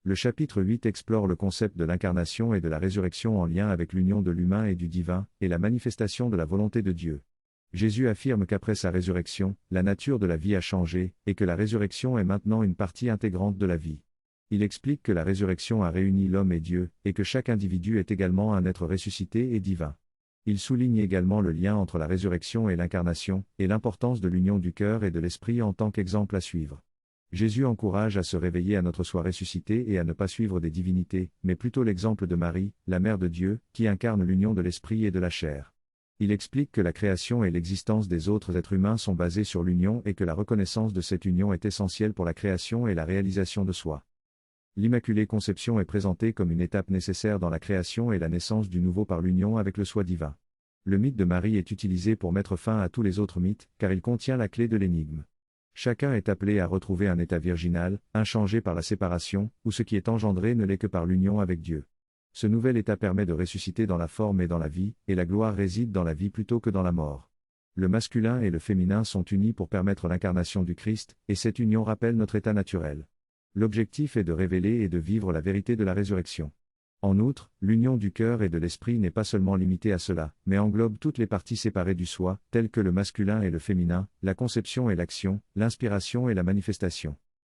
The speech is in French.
Le chapitre 8 explore le concept de l'incarnation et de la résurrection en lien avec l'union de l'humain et du divin, et la manifestation de la volonté de Dieu. Jésus affirme qu'après sa résurrection, la nature de la vie a changé, et que la résurrection est maintenant une partie intégrante de la vie. Il explique que la résurrection a réuni l'homme et Dieu, et que chaque individu est également un être ressuscité et divin. Il souligne également le lien entre la résurrection et l'incarnation, et l'importance de l'union du cœur et de l'esprit en tant qu'exemple à suivre. Jésus encourage à se réveiller à notre soi ressuscité et à ne pas suivre des divinités, mais plutôt l'exemple de Marie, la Mère de Dieu, qui incarne l'union de l'esprit et de la chair. Il explique que la création et l'existence des autres êtres humains sont basées sur l'union et que la reconnaissance de cette union est essentielle pour la création et la réalisation de soi. L'Immaculée Conception est présentée comme une étape nécessaire dans la création et la naissance du nouveau par l'union avec le soi divin. Le mythe de Marie est utilisé pour mettre fin à tous les autres mythes, car il contient la clé de l'énigme. Chacun est appelé à retrouver un état virginal, inchangé par la séparation, où ce qui est engendré ne l'est que par l'union avec Dieu. Ce nouvel état permet de ressusciter dans la forme et dans la vie, et la gloire réside dans la vie plutôt que dans la mort. Le masculin et le féminin sont unis pour permettre l'incarnation du Christ, et cette union rappelle notre état naturel. L'objectif est de révéler et de vivre la vérité de la résurrection. En outre, l'union du cœur et de l'esprit n'est pas seulement limitée à cela, mais englobe toutes les parties séparées du soi, telles que le masculin et le féminin, la conception et l'action, l'inspiration et la manifestation.